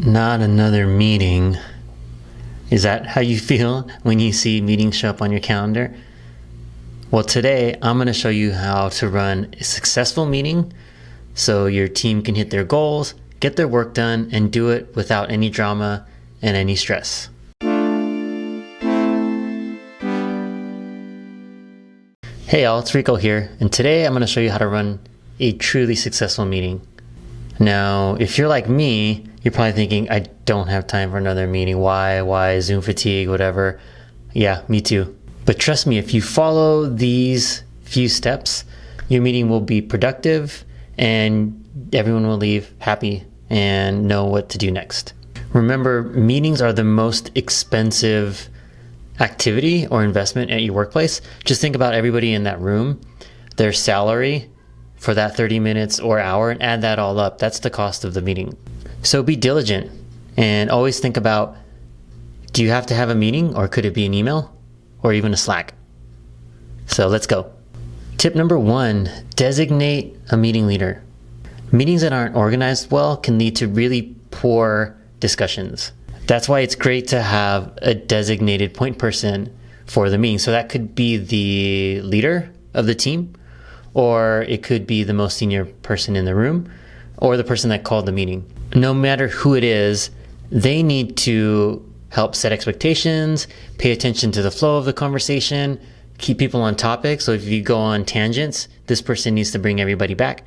Not another meeting. Is that how you feel when you see meetings show up on your calendar? Well, today I'm going to show you how to run a successful meeting so your team can hit their goals, get their work done, and do it without any drama and any stress. Hey y'all, it's Rico here, and today I'm going to show you how to run a truly successful meeting. Now, if you're like me, you're probably thinking, I don't have time for another meeting. Why, Zoom fatigue, whatever. Yeah, me too. But trust me, if you follow these few steps, your meeting will be productive and everyone will leave happy and know what to do next. Remember, meetings are the most expensive activity or investment at your workplace. Just think about everybody in that room, their salary for that 30 minutes or hour, and add that all up. That's the cost of the meeting. So be diligent and always think about, do you have to have a meeting, or could it be an email or even a Slack? So let's go. Tip number 1, designate a meeting leader. Meetings that aren't organized well can lead to really poor discussions. That's why it's great to have a designated point person for the meeting. So that could be the leader of the team, or it could be the most senior person in the room, or the person that called the meeting. No matter who it is, they need to help set expectations, pay attention to the flow of the conversation, keep people on topic. So if you go on tangents, this person needs to bring everybody back.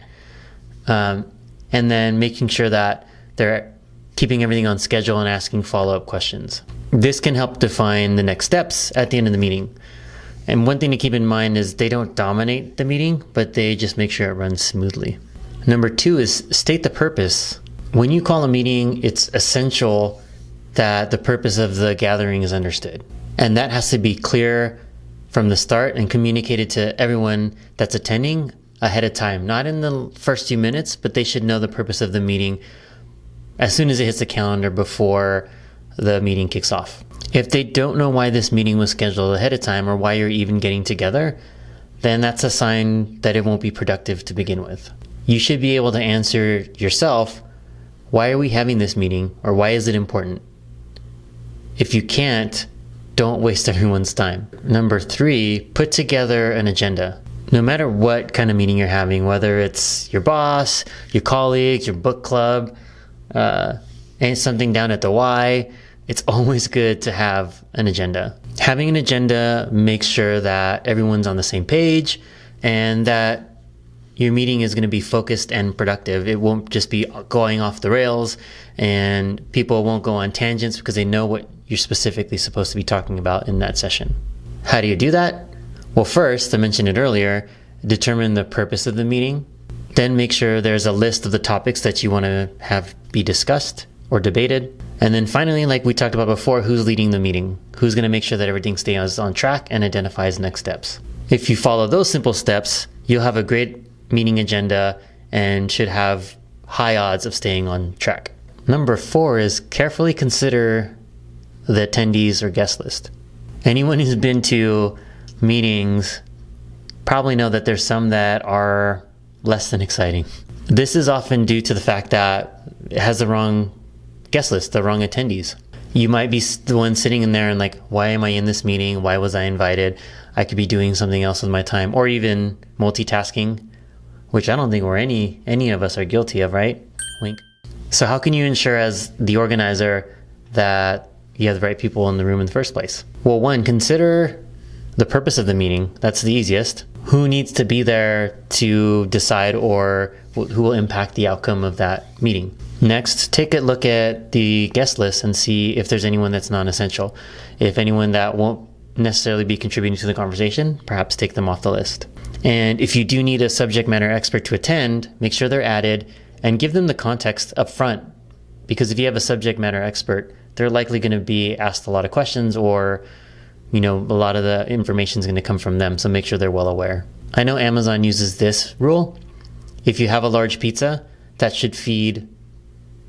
And then making sure that they're keeping everything on schedule and asking follow-up questions. This can help define the next steps at the end of the meeting. And one thing to keep in mind is they don't dominate the meeting, but they just make sure it runs smoothly. Number 2 is state the purpose. When you call a meeting, it's essential that the purpose of the gathering is understood. And that has to be clear from the start and communicated to everyone that's attending ahead of time. Not in the first few minutes, but they should know the purpose of the meeting as soon as it hits the calendar before the meeting kicks off. If they don't know why this meeting was scheduled ahead of time or why you're even getting together, then that's a sign that it won't be productive to begin with. You should be able to answer yourself, why are we having this meeting, or why is it important? If you can't, don't waste everyone's time. Number 3, put together an agenda. No matter what kind of meeting you're having, whether it's your boss, your colleagues, your book club, and something down at the Y, it's always good to have an agenda. Having an agenda makes sure that everyone's on the same page and that your meeting is going to be focused and productive. It won't just be going off the rails, and people won't go on tangents because they know what you're specifically supposed to be talking about in that session. How do you do that? Well, first, I mentioned it earlier, determine the purpose of the meeting. Then make sure there's a list of the topics that you want to have be discussed or debated. And then finally, like we talked about before, who's leading the meeting? Who's going to make sure that everything stays on track and identifies next steps? If you follow those simple steps, you'll have a great meeting agenda and should have high odds of staying on track. Number 4 is carefully consider the attendees or guest list. Anyone who's been to meetings probably know that there's some that are less than exciting. This is often due to the fact that it has the wrong guest list, the wrong attendees. You might be the one sitting in there and like, why am I in this meeting? Why was I invited? I could be doing something else with my time, or even multitasking, which I don't think any of us are guilty of, right? Wink. So how can you ensure as the organizer that you have the right people in the room in the first place? Well, 1, consider the purpose of the meeting. That's the easiest. Who needs to be there to decide or who will impact the outcome of that meeting? Next, take a look at the guest list and see if there's anyone that's non-essential. If anyone that won't necessarily be contributing to the conversation, perhaps take them off the list. And if you do need a subject matter expert to attend, make sure they're added and give them the context up front. Because if you have a subject matter expert, they're likely going to be asked a lot of questions, or a lot of the information is going to come from them. So make sure they're well aware. I know Amazon uses this rule. If you have a large pizza, that should feed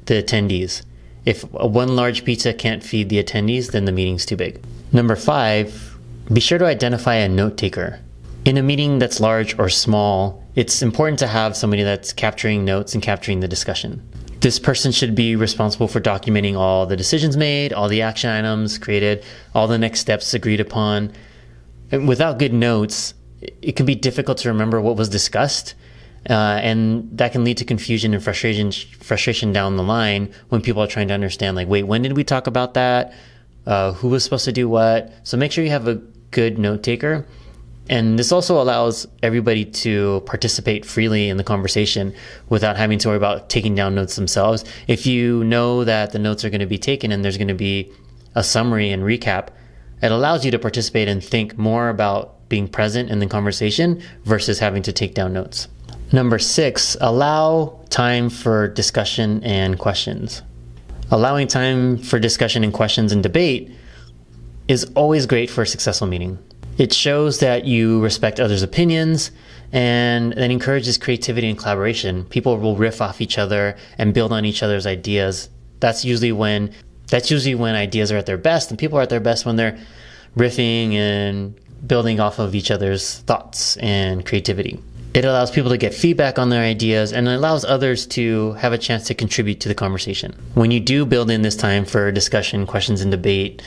the attendees. If one large pizza can't feed the attendees, then the meeting's too big. Number 5, be sure to identify a note taker. In a meeting that's large or small, it's important to have somebody that's capturing notes and capturing the discussion. This person should be responsible for documenting all the decisions made, all the action items created, all the next steps agreed upon. And without good notes, it can be difficult to remember what was discussed, and that can lead to confusion and frustration down the line when people are trying to understand, like, wait, when did we talk about that? Who was supposed to do what? So make sure you have a good note taker. And this also allows everybody to participate freely in the conversation without having to worry about taking down notes themselves. If you know that the notes are going to be taken and there's going to be a summary and recap, it allows you to participate and think more about being present in the conversation versus having to take down notes. Number 6, allow time for discussion and questions. Allowing time for discussion and questions and debate is always great for a successful meeting. It shows that you respect others' opinions, and that encourages creativity and collaboration. People will riff off each other and build on each other's ideas. That's usually when ideas are at their best, and people are at their best when they're riffing and building off of each other's thoughts and creativity. It allows people to get feedback on their ideas, and it allows others to have a chance to contribute to the conversation. When you do build in this time for discussion, questions, and debate,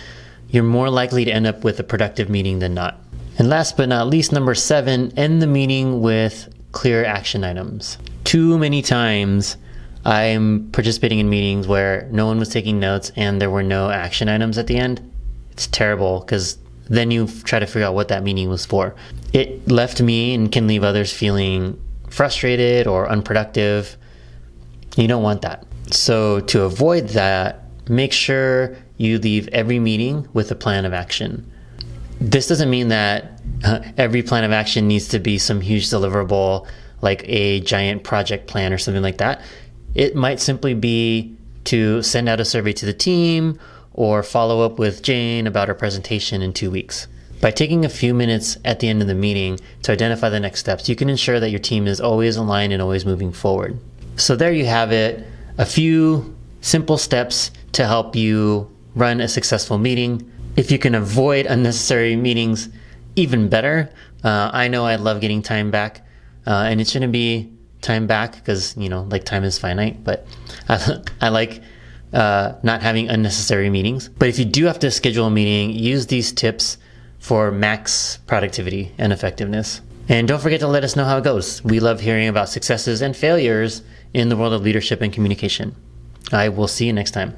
you're more likely to end up with a productive meeting than not. And last but not least, number 7, end the meeting with clear action items. Too many times I'm participating in meetings where no one was taking notes and there were no action items at the end. It's terrible, because then you try to figure out what that meeting was for. It left me and can leave others feeling frustrated or unproductive. You don't want that. So to avoid that, make sure you leave every meeting with a plan of action. This doesn't mean that every plan of action needs to be some huge deliverable, like a giant project plan or something like that. It might simply be to send out a survey to the team or follow up with Jane about her presentation in 2 weeks. By taking a few minutes at the end of the meeting to identify the next steps, you can ensure that your team is always aligned and always moving forward. So there you have it, a few simple steps to help you run a successful meeting. If you can avoid unnecessary meetings, even better. I know I love getting time back, and it shouldn't be time back because, like, time is finite, but I like not having unnecessary meetings. But if you do have to schedule a meeting, use these tips for max productivity and effectiveness. And don't forget to let us know how it goes. We love hearing about successes and failures in the world of leadership and communication. I will see you next time.